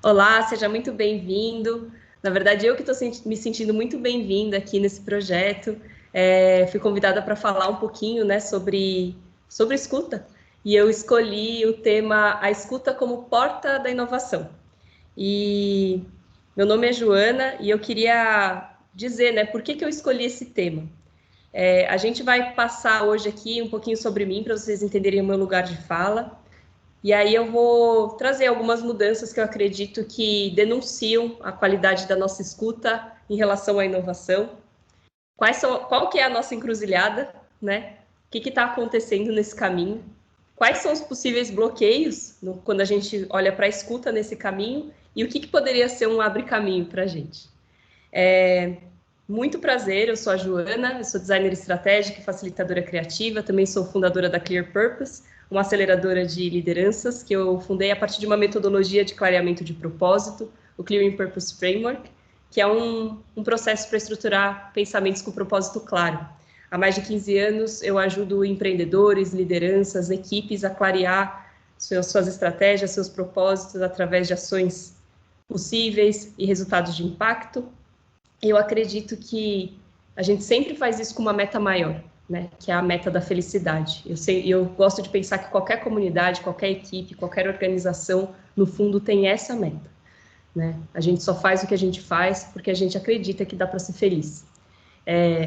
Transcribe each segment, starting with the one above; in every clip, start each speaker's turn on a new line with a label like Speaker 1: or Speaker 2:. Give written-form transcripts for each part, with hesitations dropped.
Speaker 1: Olá, seja muito bem-vindo. Na verdade, eu que estou me sentindo muito bem-vinda aqui nesse projeto. Fui convidada para falar um pouquinho, né, sobre escuta. E eu escolhi o tema A Escuta como Porta da Inovação. E meu nome é Joana e eu queria dizer, né, por que eu escolhi esse tema. A gente vai passar hoje aqui um pouquinho sobre mim, para vocês entenderem o meu lugar de fala. E aí eu vou trazer algumas mudanças que eu acredito que denunciam a qualidade da nossa escuta em relação à inovação. Qual que é a nossa encruzilhada, né? O que está acontecendo nesse caminho? Quais são os possíveis bloqueios quando a gente olha para a escuta nesse caminho? E o que poderia ser um abre-caminho para a gente? Muito prazer, eu sou a Joana, eu sou designer estratégica e facilitadora criativa, também sou fundadora da Clear Purpose, uma aceleradora de lideranças que eu fundei a partir de uma metodologia de clareamento de propósito, o Clearing Purpose Framework, que é um processo para estruturar pensamentos com propósito claro. Há mais de 15 anos eu ajudo empreendedores, lideranças, equipes a clarear suas estratégias, seus propósitos através de ações possíveis e resultados de impacto. Eu acredito que a gente sempre faz isso com uma meta maior, né? Que é a meta da felicidade. Eu gosto de pensar que qualquer comunidade, qualquer equipe, qualquer organização, no fundo, tem essa meta, né? A gente só faz o que a gente faz porque a gente acredita que dá para ser feliz.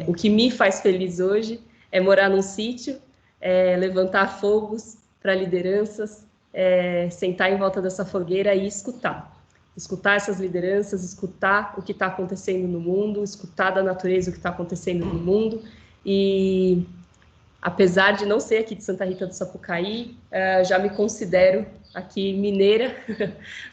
Speaker 1: O que me faz feliz hoje é morar num sítio, levantar fogos para lideranças, sentar em volta dessa fogueira e escutar essas lideranças, escutar o que está acontecendo no mundo, escutar da natureza o que está acontecendo no mundo. E apesar de não ser aqui de Santa Rita do Sapucaí, já me considero aqui mineira,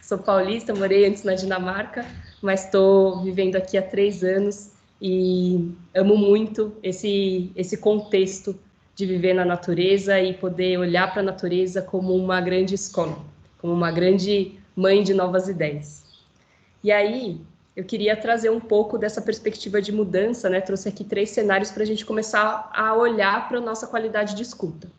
Speaker 1: sou paulista, morei antes na Dinamarca, mas estou vivendo aqui há 3 anos e amo muito esse contexto de viver na natureza e poder olhar para a natureza como uma grande escola, como uma grande mãe de novas ideias. E aí, eu queria trazer um pouco dessa perspectiva de mudança, né? Trouxe aqui 3 cenários para a gente começar a olhar para a nossa qualidade de escuta.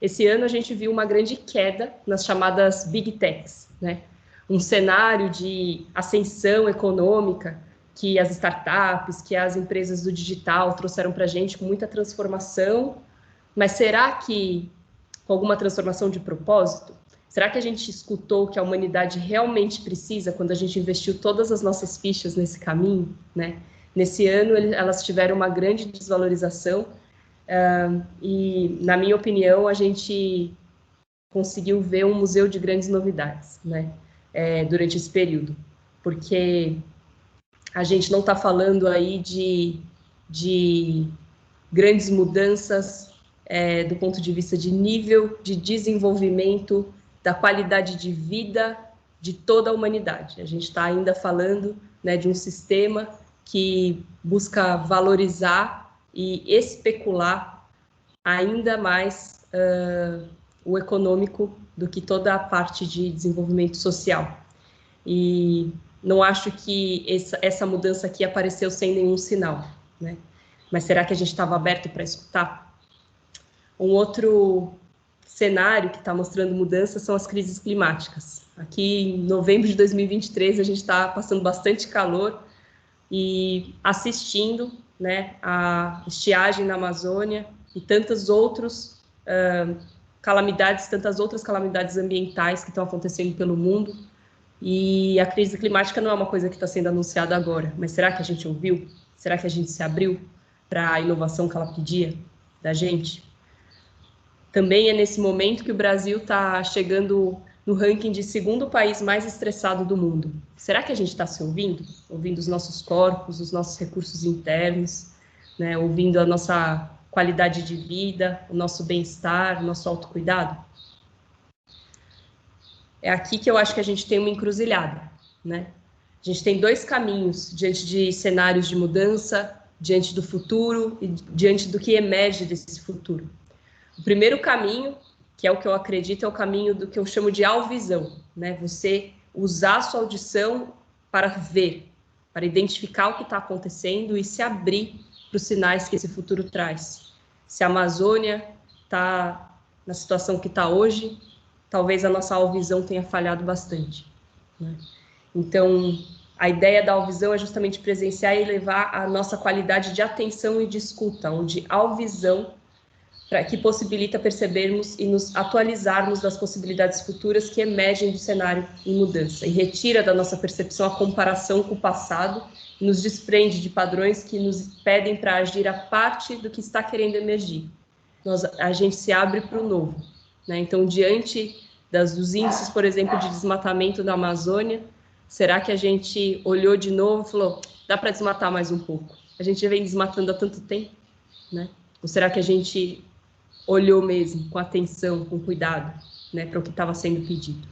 Speaker 1: Esse ano a gente viu uma grande queda nas chamadas Big Techs, né? Um cenário de ascensão econômica que as startups, que as empresas do digital trouxeram para a gente com muita transformação, mas será que com alguma transformação de propósito? Será que a gente escutou o que a humanidade realmente precisa quando a gente investiu todas as nossas fichas nesse caminho, né? Nesse ano, elas tiveram uma grande desvalorização e, na minha opinião, a gente conseguiu ver um museu de grandes novidades, né? Durante esse período, porque a gente não está falando aí de grandes mudanças do ponto de vista de nível de desenvolvimento, da qualidade de vida de toda a humanidade. A gente está ainda falando, né, de um sistema que busca valorizar e especular ainda mais o econômico do que toda a parte de desenvolvimento social. E não acho que essa mudança aqui apareceu sem nenhum sinal, né? Mas será que a gente estava aberto para escutar? Um outro cenário que está mostrando mudanças são as crises climáticas. Aqui em novembro de 2023 a gente está passando bastante calor e assistindo, né, a estiagem na Amazônia e tantas outras calamidades ambientais que estão acontecendo pelo mundo. E a crise climática não é uma coisa que está sendo anunciada agora, mas será que a gente ouviu? Será que a gente se abriu para a inovação que ela pedia da gente? Também é nesse momento que o Brasil está chegando no ranking de segundo país mais estressado do mundo. Será que a gente está se ouvindo? Ouvindo os nossos corpos, os nossos recursos internos, né? Ouvindo a nossa qualidade de vida, o nosso bem-estar, o nosso autocuidado? É aqui que eu acho que a gente tem uma encruzilhada, né? A gente tem 2 caminhos diante de cenários de mudança, diante do futuro e diante do que emerge desse futuro. O primeiro caminho, que é o que eu acredito, é o caminho do que eu chamo de auvisão, né? Você usar a sua audição para ver, para identificar o que está acontecendo e se abrir para os sinais que esse futuro traz. Se a Amazônia está na situação que está hoje, talvez a nossa auvisão tenha falhado bastante, né? Então, a ideia da Alvisão é justamente presenciar e elevar a nossa qualidade de atenção e de escuta, onde a Alvisão que possibilita percebermos e nos atualizarmos das possibilidades futuras que emergem do cenário em mudança e retira da nossa percepção a comparação com o passado e nos desprende de padrões que nos pedem para agir a parte do que está querendo emergir. A gente se abre para o novo, né? Então, diante dos índices, por exemplo, de desmatamento da Amazônia, será que a gente olhou de novo e falou, dá para desmatar mais um pouco? A gente já vem desmatando há tanto tempo, né? Ou será que a gente olhou mesmo com atenção, com cuidado, né, para o que estava sendo pedido,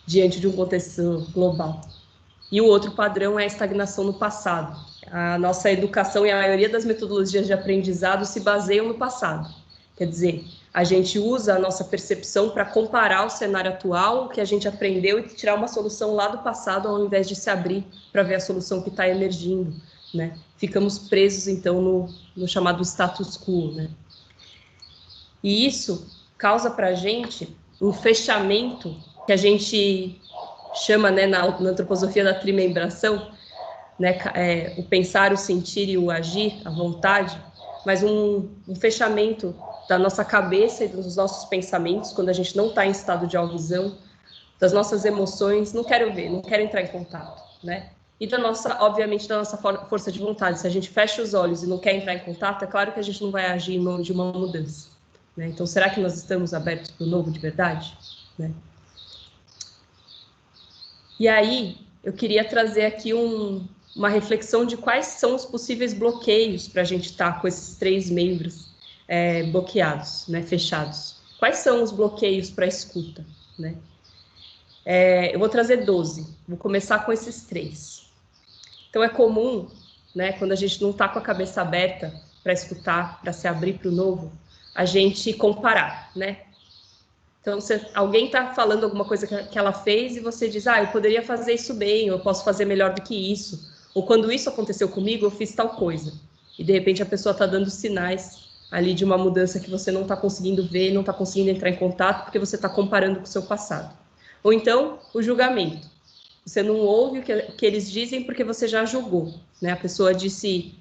Speaker 1: diante de um contexto global? E o outro padrão é a estagnação no passado. A nossa educação e a maioria das metodologias de aprendizado se baseiam no passado. Quer dizer, a gente usa a nossa percepção para comparar o cenário atual, o que a gente aprendeu, e tirar uma solução lá do passado, ao invés de se abrir para ver a solução que está emergindo, né? Ficamos presos, então, no chamado status quo, né? E isso causa para a gente um fechamento que a gente chama, né, na antroposofia da trimembração, né, o pensar, o sentir e o agir, a vontade, mas um fechamento da nossa cabeça e dos nossos pensamentos, quando a gente não está em estado de alvisão, das nossas emoções, não quero ver, não quero entrar em contato, né? E da nossa, obviamente, da nossa força de vontade. Se a gente fecha os olhos e não quer entrar em contato, é claro que a gente não vai agir em nome de uma mudança, né? Então, será que nós estamos abertos para o novo de verdade, né? E aí, eu queria trazer aqui uma reflexão de quais são os possíveis bloqueios para a gente estar com esses 3 membros bloqueados, né, fechados. Quais são os bloqueios para a escuta, né? Eu vou trazer 12, vou começar com esses 3. Então, é comum, né, quando a gente não está com a cabeça aberta para escutar, para se abrir para o novo, a gente comparar, né? Então, alguém está falando alguma coisa que ela fez e você diz, eu poderia fazer isso bem, eu posso fazer melhor do que isso. Ou quando isso aconteceu comigo, eu fiz tal coisa. E, de repente, a pessoa está dando sinais ali de uma mudança que você não está conseguindo ver, não está conseguindo entrar em contato, porque você está comparando com o seu passado. Ou então, o julgamento. Você não ouve o que eles dizem porque você já julgou, né? A pessoa disse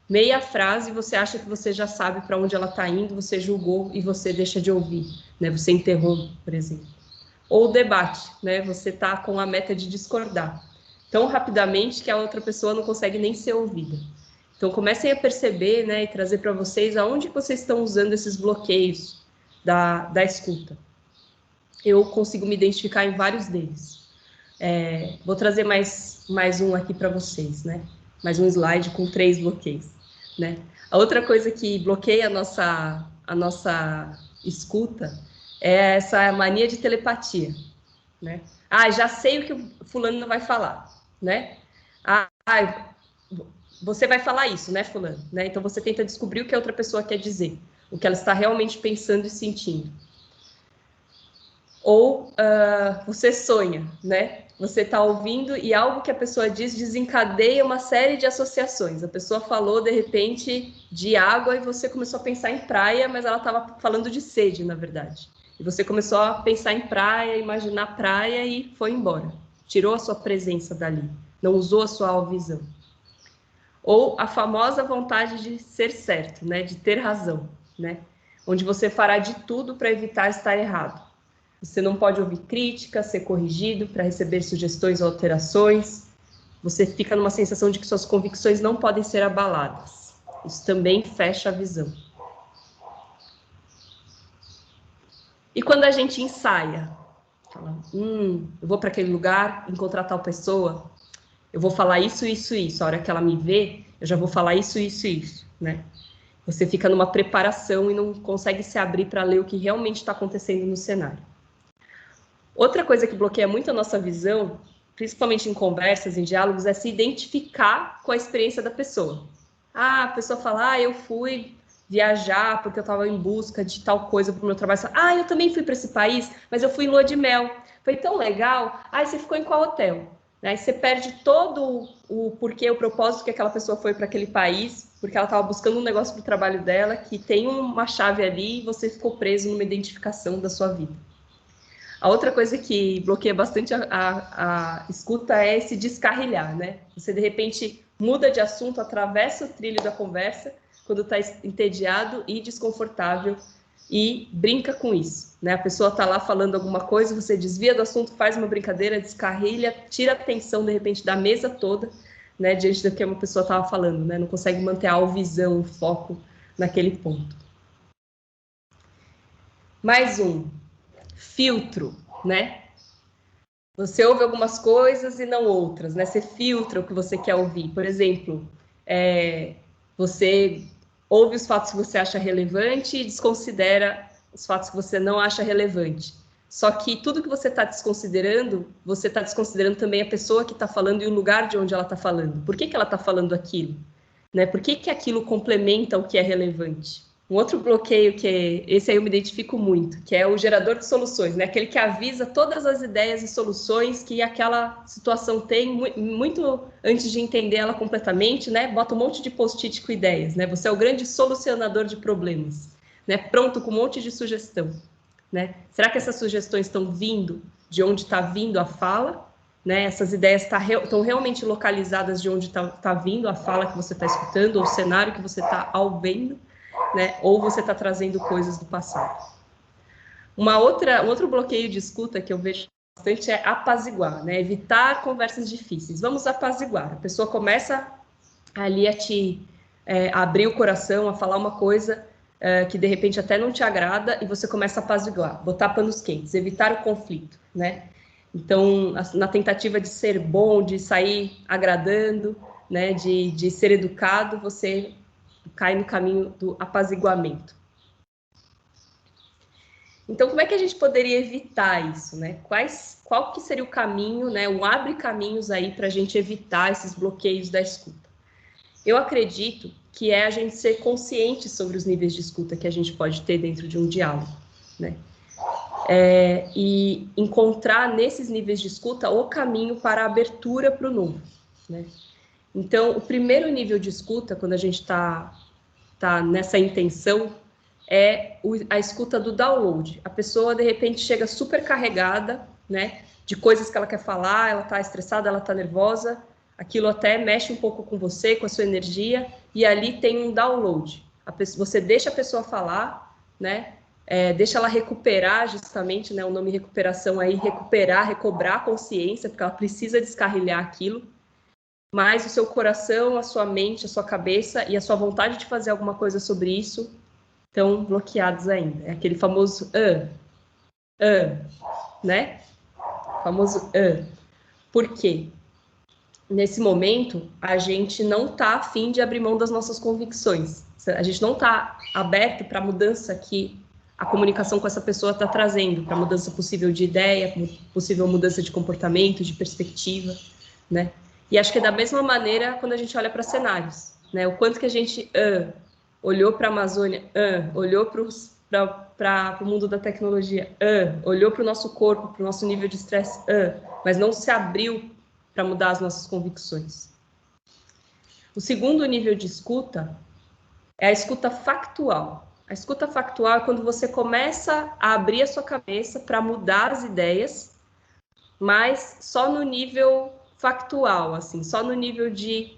Speaker 1: meia frase e você acha que você já sabe para onde ela está indo, você julgou e você deixa de ouvir, né? Você interrompe, por exemplo. Ou o debate, né? Você está com a meta de discordar tão rapidamente que a outra pessoa não consegue nem ser ouvida. Então, comecem a perceber, né, e trazer para vocês aonde vocês estão usando esses bloqueios da escuta. Eu consigo me identificar em vários deles. Vou trazer mais um aqui para vocês, né? Mais um slide com 3 bloqueios, né? A outra coisa que bloqueia a nossa escuta é essa mania de telepatia, né? Já sei o que o fulano não vai falar, né? Você vai falar isso, né, fulano? Né? Então, você tenta descobrir o que a outra pessoa quer dizer, o que ela está realmente pensando e sentindo. Ou você sonha, né? Você está ouvindo e algo que a pessoa diz desencadeia uma série de associações. A pessoa falou, de repente, de água e você começou a pensar em praia, mas ela estava falando de sede, na verdade. E você começou a pensar em praia, imaginar praia e foi embora. Tirou a sua presença dali, não usou a sua visão. Ou a famosa vontade de ser certo, né? De ter razão, né? Onde você fará de tudo para evitar estar errado. Você não pode ouvir críticas, ser corrigido para receber sugestões ou alterações. Você fica numa sensação de que suas convicções não podem ser abaladas. Isso também fecha a visão. E quando a gente ensaia, fala, eu vou para aquele lugar, encontrar tal pessoa, eu vou falar isso, isso, isso. A hora que ela me vê, eu já vou falar isso, isso, isso, né? Você fica numa preparação e não consegue se abrir para ler o que realmente está acontecendo no cenário. Outra coisa que bloqueia muito a nossa visão, principalmente em conversas, em diálogos, é se identificar com a experiência da pessoa. A pessoa fala, eu fui viajar porque eu estava em busca de tal coisa para o meu trabalho. Eu também fui para esse país, mas eu fui em lua de mel. Foi tão legal. Você ficou em qual hotel? Aí você perde todo o porquê, o propósito que aquela pessoa foi para aquele país, porque ela estava buscando um negócio para o trabalho dela, que tem uma chave ali e você ficou preso numa identificação da sua vida. A outra coisa que bloqueia bastante a escuta é esse descarrilhar, né? Você, de repente, muda de assunto, atravessa o trilho da conversa, quando está entediado e desconfortável, e brinca com isso, né? A pessoa está lá falando alguma coisa, você desvia do assunto, faz uma brincadeira, descarrilha, tira a atenção, de repente, da mesa toda, né? Diante do que uma pessoa estava falando, né? Não consegue manter a visão, o foco naquele ponto. Mais um. Filtro, né? Você ouve algumas coisas e não outras, né? Você filtra o que você quer ouvir. Por exemplo, você ouve os fatos que você acha relevante e desconsidera os fatos que você não acha relevante. Só que tudo que você está desconsiderando também a pessoa que está falando e o lugar de onde ela está falando. Por que ela está falando aquilo? Né? Por que aquilo complementa o que é relevante? Um outro bloqueio esse aí eu me identifico muito, que é o gerador de soluções, né? Aquele que avisa todas as ideias e soluções que aquela situação tem, muito antes de entender ela completamente, né? Bota um monte de post-it com ideias, né? Você é o grande solucionador de problemas, né? Pronto com um monte de sugestão, né? Será que essas sugestões estão vindo de onde está vindo a fala? Né? Essas ideias estão realmente localizadas de onde está vindo a fala que você está escutando, ou o cenário que você está vendo? Né? Ou você está trazendo coisas do passado. Um outro bloqueio de escuta que eu vejo bastante é apaziguar, né? Evitar conversas difíceis. Vamos apaziguar. A pessoa começa ali a te abrir o coração, a falar uma coisa que de repente até não te agrada e você começa a apaziguar, botar panos quentes, evitar o conflito, né? Então, na tentativa de ser bom, de sair agradando, né? De ser educado, você cai no caminho do apaziguamento. Então, como é que a gente poderia evitar isso, né? Qual que seria o caminho, né? Um abre caminhos aí para a gente evitar esses bloqueios da escuta. Eu acredito que é a gente ser consciente sobre os níveis de escuta que a gente pode ter dentro de um diálogo, né? E encontrar nesses níveis de escuta o caminho para a abertura para o novo, né? Então, o primeiro nível de escuta, quando a gente está nessa intenção, é a escuta do download. A pessoa, de repente, chega super carregada, né, de coisas que ela quer falar, ela está estressada, ela está nervosa, aquilo até mexe um pouco com você, com a sua energia, e ali tem um download. Você deixa a pessoa falar, né, deixa ela recuperar, justamente, né, o nome recuperação aí, recobrar a consciência, porque ela precisa descarrilhar aquilo, mas o seu coração, a sua mente, a sua cabeça e a sua vontade de fazer alguma coisa sobre isso estão bloqueados ainda. É aquele famoso né? O famoso Por quê? Nesse momento, a gente não está afim de abrir mão das nossas convicções. A gente não está aberto para a mudança que a comunicação com essa pessoa está trazendo, para mudança possível de ideia, possível mudança de comportamento, de perspectiva, né? E acho que é da mesma maneira quando a gente olha para cenários, né? O quanto que a gente olhou para a Amazônia, olhou para o mundo da tecnologia, olhou para o nosso corpo, para o nosso nível de estresse, mas não se abriu para mudar as nossas convicções. O segundo nível de escuta é a escuta factual. A escuta factual é quando você começa a abrir a sua cabeça para mudar as ideias, mas só no nível factual, assim, só no nível de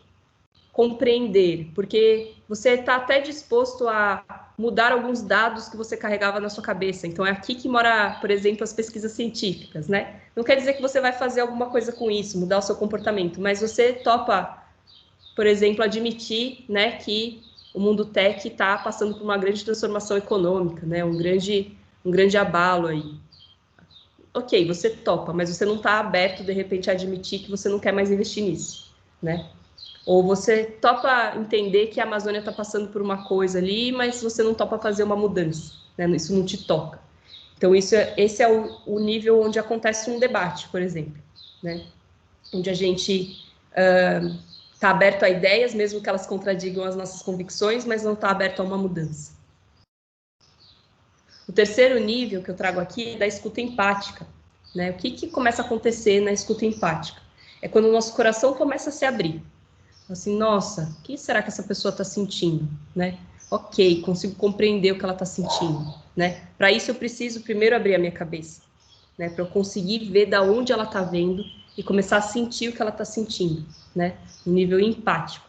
Speaker 1: compreender, porque você está até disposto a mudar alguns dados que você carregava na sua cabeça. Então, é aqui que mora, por exemplo, as pesquisas científicas, né? Não quer dizer que você vai fazer alguma coisa com isso, mudar o seu comportamento, mas você topa, por exemplo, admitir, né, que o mundo tech está passando por uma grande transformação econômica, né? Um grande abalo aí. Ok, você topa, mas você não está aberto, de repente, a admitir que você não quer mais investir nisso, né? Ou você topa entender que a Amazônia está passando por uma coisa ali, mas você não topa fazer uma mudança, né? Isso não te toca. Então, esse é o nível onde acontece um debate, por exemplo, né? Onde a gente está aberto a ideias, mesmo que elas contradigam as nossas convicções, mas não está aberto a uma mudança. O terceiro nível que eu trago aqui é da escuta empática, né? O que começa a acontecer na escuta empática? É quando o nosso coração começa a se abrir. Assim, nossa, o que será que essa pessoa está sentindo, né? Ok, consigo compreender o que ela está sentindo, né? Para isso eu preciso primeiro abrir a minha cabeça, né? Para eu conseguir ver da onde ela está vendo e começar a sentir o que ela está sentindo, né? No nível empático,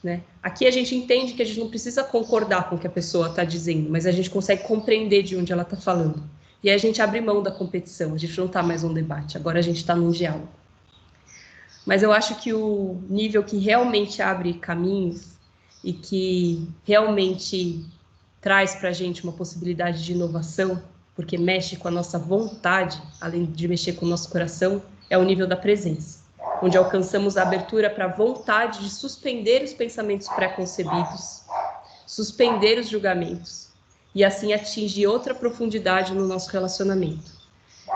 Speaker 1: né? Aqui a gente entende que a gente não precisa concordar com o que a pessoa está dizendo, mas a gente consegue compreender de onde ela está falando. E aí a gente abre mão da competição, a gente não está mais num debate, agora a gente está num diálogo. Mas eu acho que o nível que realmente abre caminhos e que realmente traz para a gente uma possibilidade de inovação, porque mexe com a nossa vontade, além de mexer com o nosso coração, é o nível da presença, onde alcançamos a abertura para a vontade de suspender os pensamentos pré-concebidos, suspender os julgamentos e assim atingir outra profundidade no nosso relacionamento.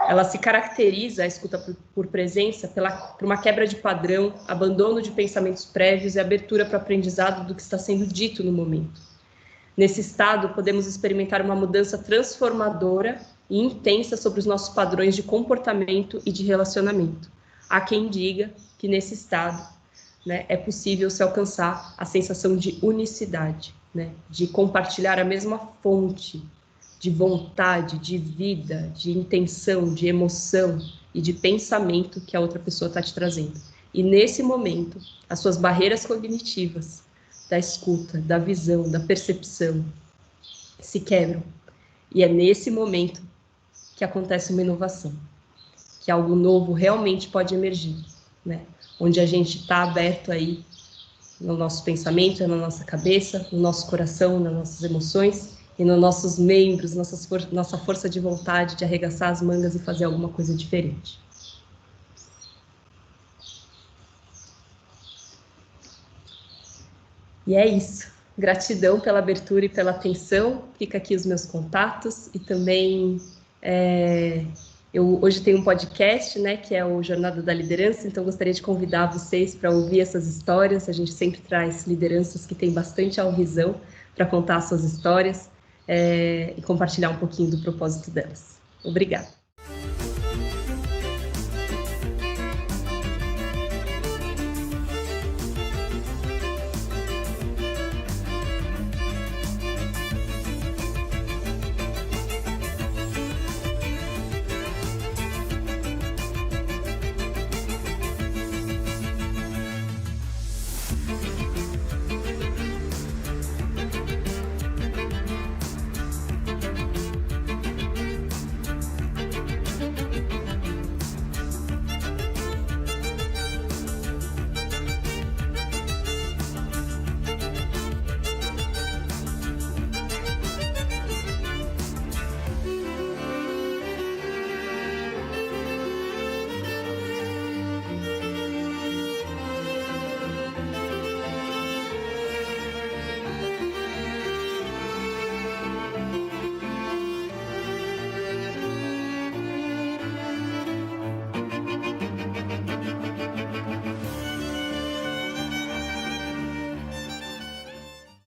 Speaker 1: Ela se caracteriza, a escuta por presença, por uma quebra de padrão, abandono de pensamentos prévios e abertura para o aprendizado do que está sendo dito no momento. Nesse estado, podemos experimentar uma mudança transformadora e intensa sobre os nossos padrões de comportamento e de relacionamento. Há quem diga que nesse estado, né, é possível se alcançar a sensação de unicidade, né, de compartilhar a mesma fonte de vontade, de vida, de intenção, de emoção e de pensamento que a outra pessoa está te trazendo. E nesse momento, as suas barreiras cognitivas, da escuta, da visão, da percepção, se quebram. E é nesse momento que acontece uma inovação, que algo novo realmente pode emergir, né? Onde a gente está aberto aí no nosso pensamento, na nossa cabeça, no nosso coração, nas nossas emoções, e nos nossos membros, nossa força de vontade de arregaçar as mangas e fazer alguma coisa diferente. E é isso. Gratidão pela abertura e pela atenção. Fica aqui os meus contatos e também eu hoje tenho um podcast, né, que é o Jornada da Liderança, então gostaria de convidar vocês para ouvir essas histórias. A gente sempre traz lideranças que têm bastante alvisão para contar suas histórias. E compartilhar um pouquinho do propósito delas. Obrigada.